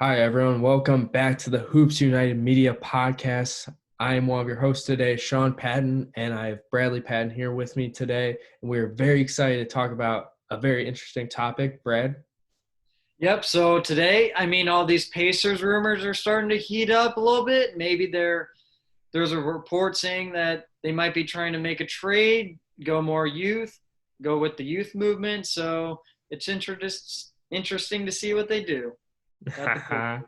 Hi, everyone. Welcome back to the Hoops United Media Podcast. I am one of your hosts today, Sean Patton, and I have Bradley Patton here with me today. And we're very excited to talk about a very interesting topic. Brad? Yep. So today, all these Pacers rumors are starting to heat up a little bit. Maybe there's a report saying that they might be trying to make a trade, go more youth, go with the youth movement. So it's interesting to see what they do. At the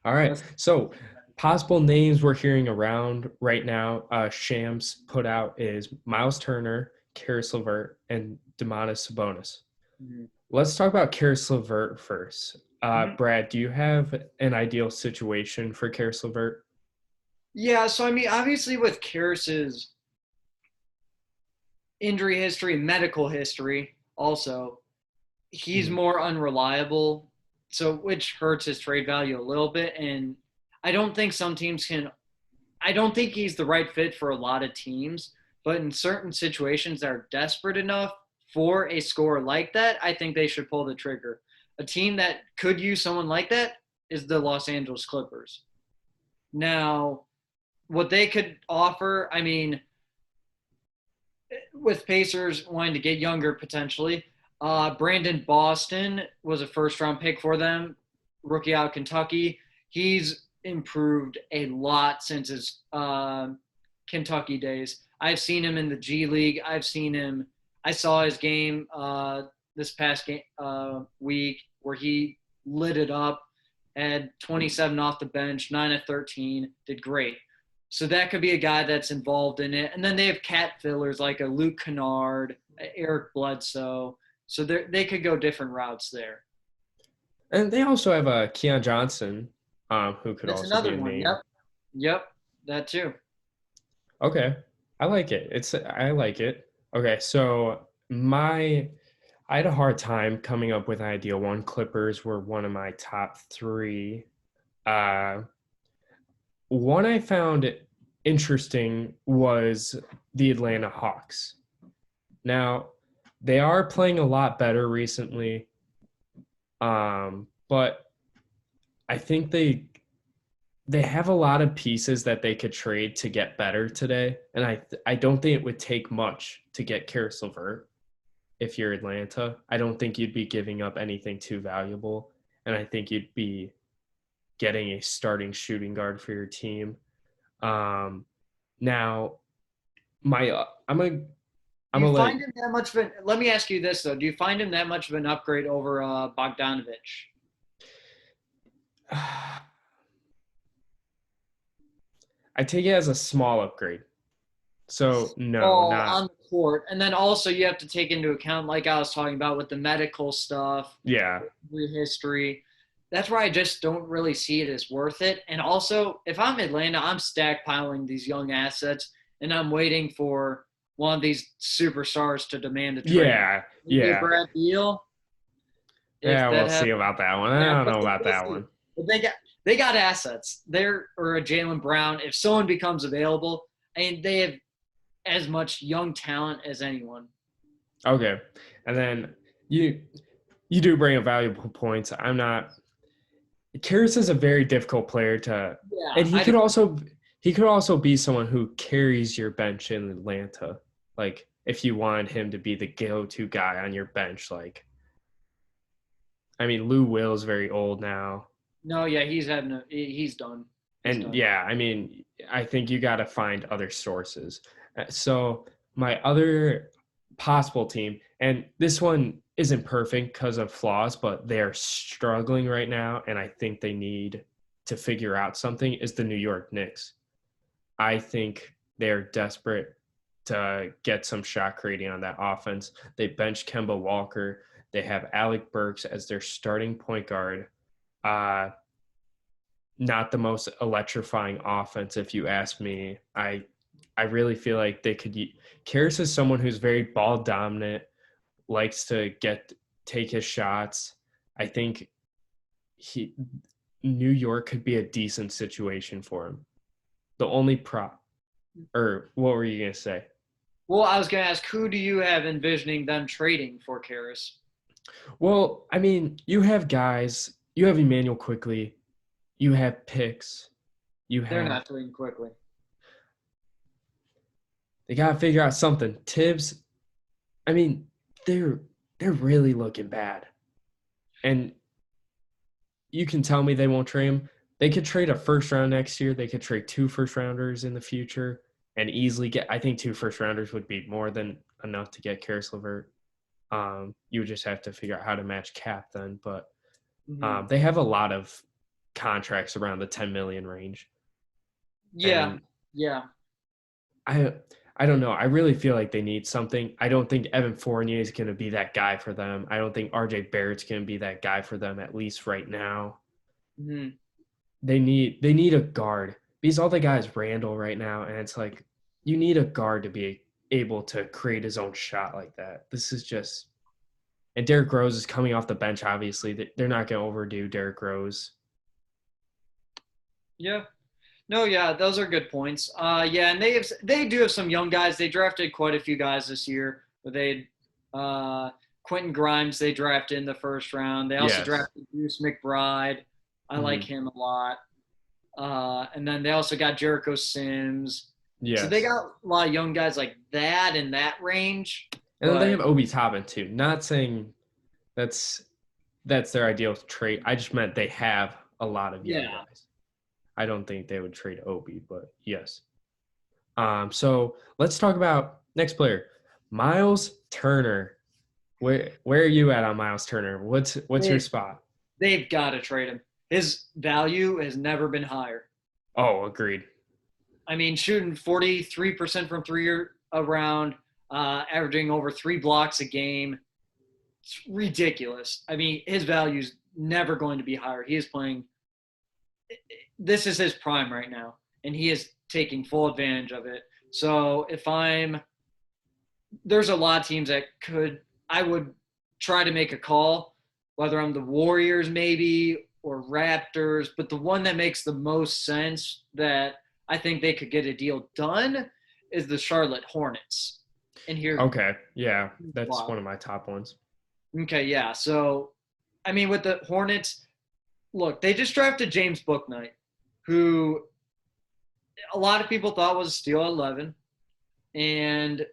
All right. Pacers. So, possible names we're hearing around right now, Shams put out is Myles Turner, Carousel, vert, and Domantas Sabonis. Mhm. Let's talk about Carousel vert first. Mhm. Brad, do you have an ideal situation for Carousel vert? Yeah. So obviously with Karras's injury history, medical history, also he's Mhm. more unreliable, so which hurts his trade value a little bit. And I don't think some teams can. I don't think he's the right fit for a lot of teams, but in certain situations that are desperate enough for a scorer like that, I think they should pull the trigger. A team that could use someone like that is the Los Angeles Clippers. Now, what they could offer, with Pacers wanting to get younger potentially, Brandon Boston was a first round pick for them, rookie out of Kentucky. He's improved a lot since his Kentucky days. I've seen him in the G League. I saw his game this past week where he lit it up, had 27 off the bench, 9 of 13, did great. So that could be a guy that's involved in it. And then they have cat fillers like a Luke Kennard, Eric Bledsoe. So they could go different routes there. And they also have a Keon Johnson, who could That's also be another a one. name. Yep, that too. Okay, I like it. I like it. Okay, so I had a hard time coming up with an ideal one. Clippers were one of my top three. Uh, One I found interesting was the Atlanta Hawks. Now, they are playing a lot better recently, but I think they have a lot of pieces that they could trade to get better today, and I don't think it would take much to get Carousel vert if you're Atlanta. I don't think you'd be giving up anything too valuable, and I think you'd be getting a starting shooting guard for your team. Um, Now, my Do I'm you gonna find let him that much of an? Let me ask you this though: do you find him that much of an upgrade over Bogdanovich? I take it as a small upgrade. So no, All not on the court, and then also you have to take into account, like I was talking about with the medical stuff, yeah. history. That's where I just don't really see it as worth it. And also, if I'm Atlanta, I'm stackpiling these young assets, and I'm waiting for one of these superstars to demand a trade. Yeah, Maybe a yeah. Brad Beal, if Yeah, that we'll see happens. about that one. I Yeah, don't but know about we'll that see. one. But they got assets. They're or a Jalen Brown. If someone becomes available, and they have as much young talent as anyone. Okay. And then you you do bring up valuable points. I'm not Karras is a very difficult player to Yeah, and he could also be someone who carries your bench in Atlanta. Like if you wanted him to be the go-to guy on your bench, like I mean, Lou Will's very old now. no, yeah, he's done. He's And done. yeah, I mean, I think you got to find other sources. So my other possible team, and this one isn't perfect because of flaws, but they're struggling right now, and I think they need to figure out something, is the New York Knicks. I think they're desperate to get some shot creating on that offense. They bench Kemba Walker. They have Alec Burks as their starting point guard. Uh, Not the most electrifying offense, if you ask me. I really feel like they could. Karras is someone who's very ball dominant, likes to take his shots. I think he New York could be a decent situation for him. The only prop, or what were you gonna say? Well, I was gonna ask, who do you have envisioning them trading for Karras? Well, I mean, you have guys. You have Emmanuel quickly. You have picks. You They're have not doing quickly. they gotta figure out something. Tibbs, I mean, they're they're really looking bad. And you can tell me they won't trade him. They could trade a first round next year. They could trade 2 first rounders in the future and easily get. I think 2 first rounders would be more than enough to get Carousel. You would just have to figure out how to match cap then. But Hmm. they have a lot of contracts around the 10 million range, Yeah, and yeah. I I don't know. I really feel like they need something. I don't think Evan Fournier is going to be that guy for them. I don't think RJ Barrett's going to be that guy for them at least right now. Hmm. They need a guard because all they got is Randall right now, and it's like you need a guard to be able to create his own shot like that. This is just and Derrick Rose is coming off the bench. Obviously, they're not going to overdo Derrick Rose. Yeah. No, yeah, those are good points. Yeah, and they do have some young guys. They drafted quite a few guys this year. They Quentin Grimes they drafted in the first round. They also Yes. drafted Bruce McBride. I like Mhm. him a lot. And then they also got Jericho Sims. So they Yes. got a lot of young guys like that in that range. And then they But have Obi Toppin too. Not saying that's that's their ideal trade. I just meant they have a lot of young yeah, guys. I don't think they would trade Obi, but yes. So let's talk about next player, Myles Turner. Where are you at on Myles Turner? What's your they, spot? they've got to trade him. His value has never been higher. Oh, agreed. I mean, shooting 43% from three around, averaging over 3 blocks a game. It's ridiculous. I mean, his value is never going to be higher. He is playing. This is his prime right now, and he is taking full advantage of it. So if I'm, there's a lot of teams that could, I would try to make a call, whether I'm the Warriors maybe or Raptors, but the one that makes the most sense that I think they could get a deal done is the Charlotte Hornets. And here, Okay, yeah, that's wow. one of my top ones. Okay, yeah. So, I mean, with the Hornets, look, they just drafted James Booknight, who a lot of people thought was a steal at 11, and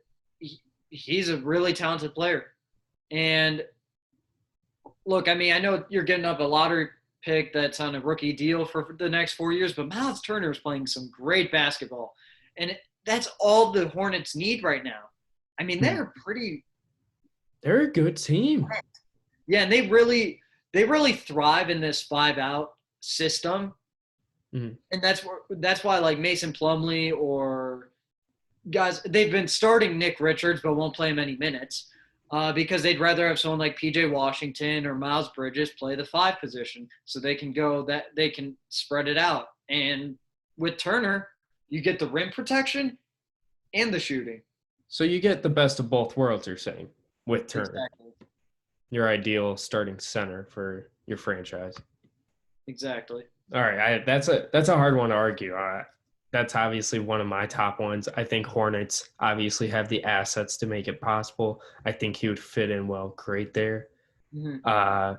he's a really talented player. And look, I mean, I know you're getting up a lottery pick that's on a rookie deal for the next 4 years, but Myles Turner is playing some great basketball, and that's all the Hornets need right now. I mean, Hmm. they're pretty, They're a good team. yeah, and they really thrive in this 5 out system, Hmm. and that's why like Mason Plumlee or guys they've been starting Nick Richards but won't play him any minutes because they'd rather have someone like PJ Washington or Miles Bridges play the 5 position so they can spread it out. And with Turner, you get the rim protection and the shooting. So you get the best of both worlds. You're saying with Turner, Exactly. your ideal starting center for your franchise. Exactly. All right, that's a hard one to argue. That's obviously one of my top ones. I think Hornets obviously have the assets to make it possible. I think he would fit in well, great there. Mm-hmm. Uh,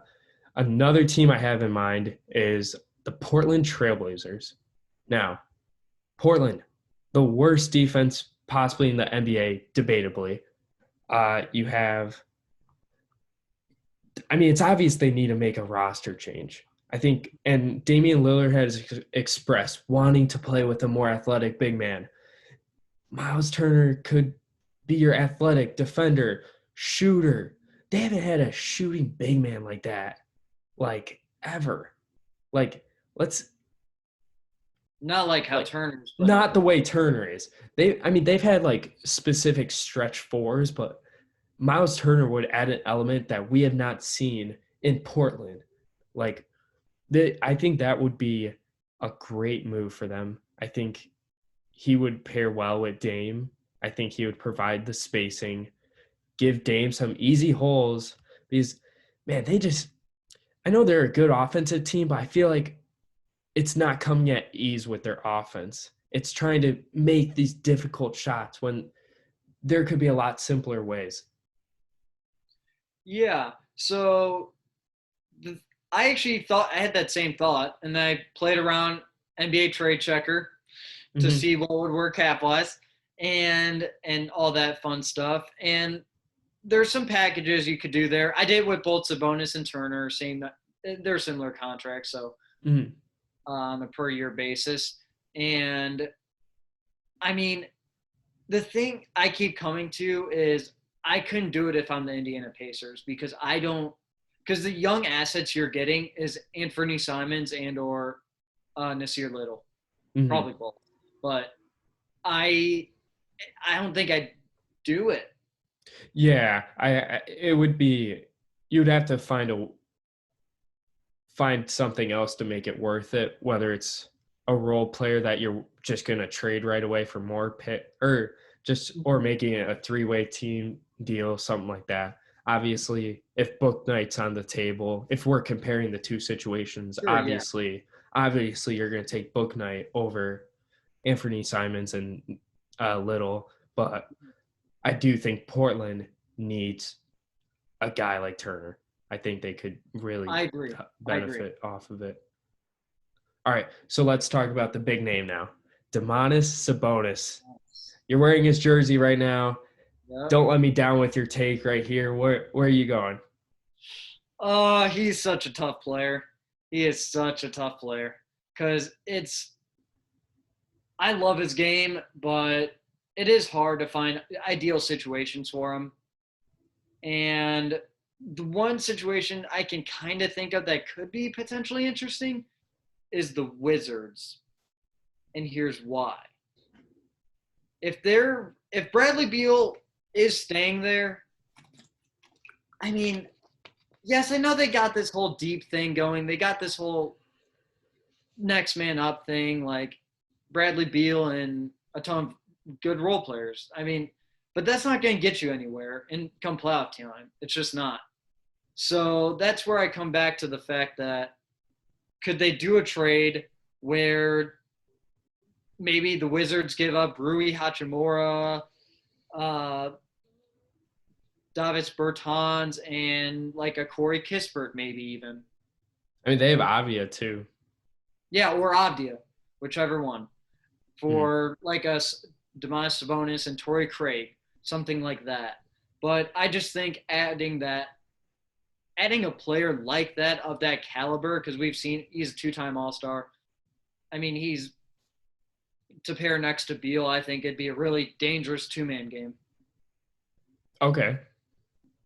Another team I have in mind is the Portland Trailblazers. Now, Portland, the worst defense possibly in the NBA, debatably. You have I mean, it's obvious they need to make a roster change. I think, and Damian Lillard has expressed wanting to play with a more athletic big man. Myles Turner could be your athletic defender, shooter. They haven't had a shooting big man like that, like ever. Like, let's Not like how like Turner's playing. not the way Turner is. I mean, they've had like specific stretch fours, but Myles Turner would add an element that we have not seen in Portland. Like I think that would be a great move for them. I think he would pair well with Dame. I think he would provide the spacing, give Dame some easy holes because man, I know they're a good offensive team, but I feel like it's not coming at ease with their offense. It's trying to make these difficult shots when there could be a lot simpler ways. Yeah. So I actually thought I had that same thought, and then I played around NBA Trade Checker to Hmm. see what would work cap wise and all that fun stuff. And there's some packages you could do there. I did with both Sabonis and Turner, same they're similar contracts, so Hmm. on a per year basis. And I mean, the thing I keep coming to is I couldn't do it if I'm the Indiana Pacers because I don't because the young assets you're getting is Anthony Simons and or Nasir Little, Hmm. probably both. But I I don't think I'd do it. Yeah, it would be you'd have to find something else to make it worth it, whether it's a role player that you're just going to trade right away for more pit or making it a three-way team deal, something like that. Obviously, if book night's on the table, if we're comparing the two situations, Sure, yeah, obviously you're going to take book night over Anthony Simons and Little, but I do think Portland needs a guy like Turner. I think they could really I agree. I agree. benefit off of it. All right, so let's talk about the big name now. Domantas Sabonis. You're wearing his jersey right now. Yep. Don't let me down with your take right here. Where are you going? Oh, he's such a tough player. He is such a tough player because I love his game, but it is hard to find ideal situations for him. And the one situation I can kind of think of that could be potentially interesting is the Wizards. And here's why. If Bradley Beal is staying there, I mean, yes, I know they got this whole deep thing going. They got this whole next man up thing, like Bradley Beal and a ton of good role players. I mean, but that's not going to get you anywhere in come playoff time. It's just not. So that's where I come back to the fact that could they do a trade where maybe the Wizards give up Rui Hachimura, uh, Davis Bertans, and like a Corey Kispert, maybe even. I mean, they have Avia too. Yeah, or Avdia, whichever one. Hmm. For like a Demas Sabonis and Torrey Craig, something like that. But I just think adding a player like that of that caliber, because we've seen he's a two-time All-Star. I mean, he's to pair next to Beal. I think it'd be a really dangerous two-man game. Okay.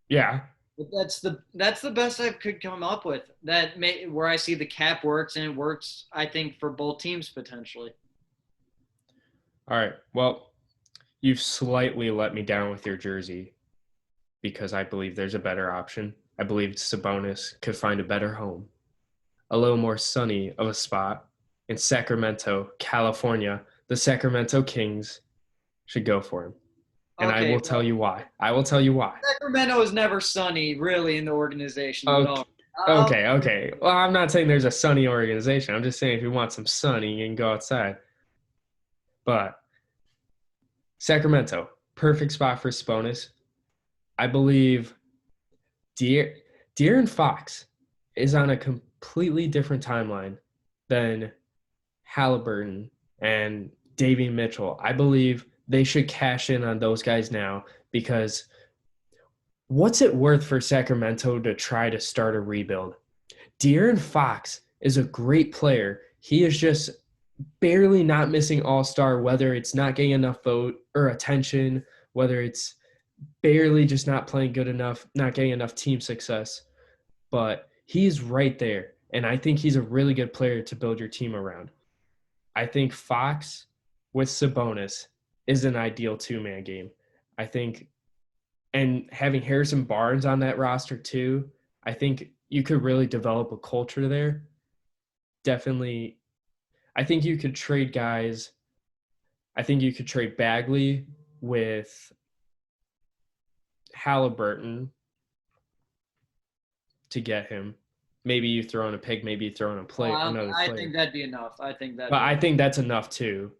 Yeah. But that's the best I could come up with. That may where I see the cap works and it works. I think for both teams potentially. All right. Well, you've slightly let me down with your jersey because I believe there's a better option. I believe Sabonis could find a better home, a little more sunny of a spot in Sacramento, California. The Sacramento Kings should go for him. And I Okay, will tell well, you why. I will tell you why. Sacramento is never sunny really in the organization, but Okay. all right. Okay. Well, I'm not saying there's a sunny organization. I'm just saying if you want some sun, you can go outside. But Sacramento, perfect spot for Sponis. I believe Deer De'Aaron Fox is on a completely different timeline than Halliburton and Davy Mitchell. I believe they should cash in on those guys now because what's it worth for Sacramento to try to start a rebuild? De'Aaron Fox is a great player. He is just barely not missing all-star, whether it's not getting enough vote or attention, whether it's barely just not playing good enough, not getting enough team success. But he's right there. And I think he's a really good player to build your team around. I think Fox with Sabonis is an ideal two-man game. I think, and having Harrison Barnes on that roster too, I think you could really develop a culture there. Definitely, I think you could trade guys. I think you could trade Bagley with Halliburton to get him. Maybe you throw in a pick, maybe you throw in a play, another I think player. that'd be enough. I think that'd But be I enough. think that's enough too.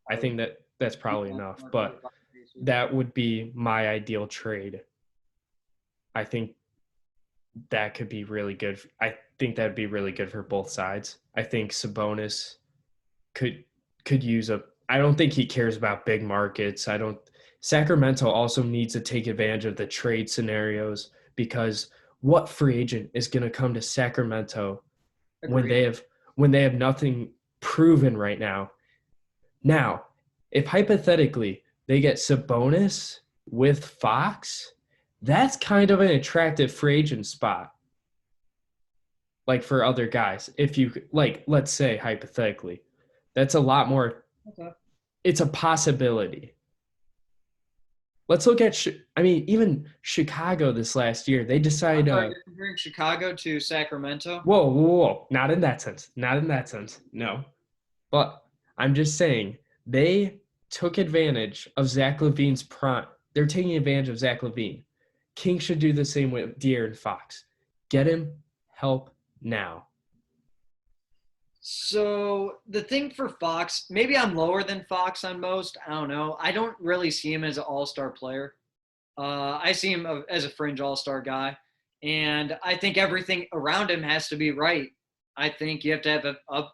I I would think that's be probably much enough. more But about the Pacers. that would be my ideal trade. I think that could be really good. I think that'd be really good for both sides. I think Sabonis could could use a. I don't think he cares about big markets. I don't. Sacramento also needs to take advantage of the trade scenarios because what free agent is going to come to Sacramento when Agreed. they have nothing proven right now? Now, if hypothetically they get Sabonis with Fox, that's kind of an attractive free agent spot. Like for other guys, if you like, let's say hypothetically, that's a lot more. Okay. It's a possibility. Let's look at. I mean, even Chicago this last year, they I'm decide. sorry, you're comparing Chicago to Sacramento. Whoa, whoa, whoa! Not in that sense. Not in that sense. No. But I'm just saying they took advantage of Zach Levine's prime. They're taking advantage of Zach Levine. King should do the same with De'Aaron Fox. Get him help now. So the thing for Fox, maybe I'm lower than Fox on most. I don't know. I don't really see him as an all-star player. I see him as a fringe all-star guy, and I think everything around him has to be right. I think you have to have a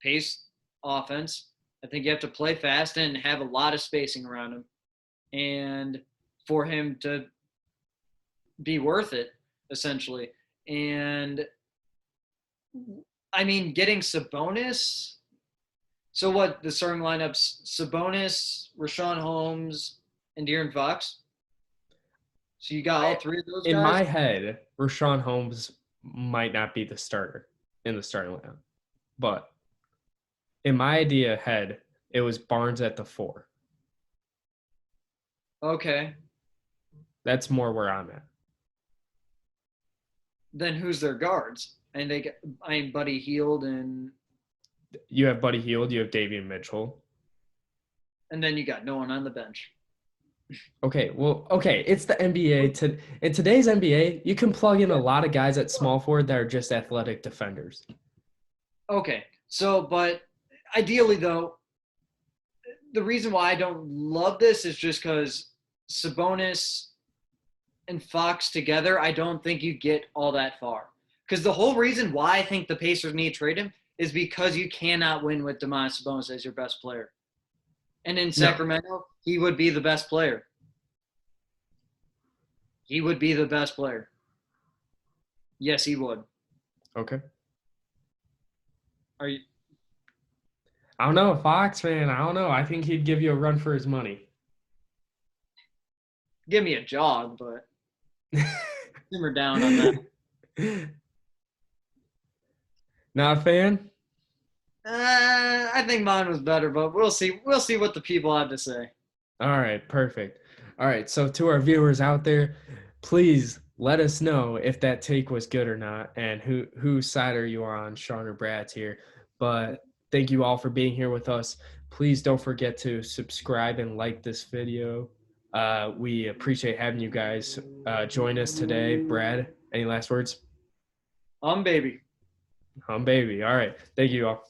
pace offense. I think you have to play fast and have a lot of spacing around him, and for him to be worth it, essentially. And I mean, getting Sabonis. So what? The starting lineups: Sabonis, Rashawn Holmes, and De'Aaron Fox. So you got all three of those In guys. my head, Rashawn Holmes might not be the starter in the starting lineup. But in my idea head, it was Barnes at the 4. Okay. That's more where I'm at. Then who's their guards? And they get, I mean, Buddy Heald You have Buddy Hield, you have Davian Mitchell. and then you got no one on the bench. Okay, well, okay, it's the NBA. In today's NBA, you can plug in a lot of guys at small forward that are just athletic defenders. Okay. So, but ideally though, the reason why I don't love this is just because Sabonis and Fox together, I don't think you get all that far. Because the whole reason why I think the Pacers need to trade him is because you cannot win with Domantas Sabonis as your best player. And in No. Sacramento, he would be the best player. He would be the best player. Yes, he would. Okay. Are you? I don't know, Fox, man. I don't know. I think he'd give you a run for his money. Give me a jog, but simmer down on that. Not a fan? I think mine was better, but we'll see. We'll see what the people have to say. All right, perfect. All right, so to our viewers out there, please let us know if that take was good or not, and whose side are you on, Sean or Brad's here. But thank you all for being here with us. Please don't forget to subscribe and like this video. We appreciate having you guys join us today. Brad, any last words? Baby. Baby. All right. Thank you all.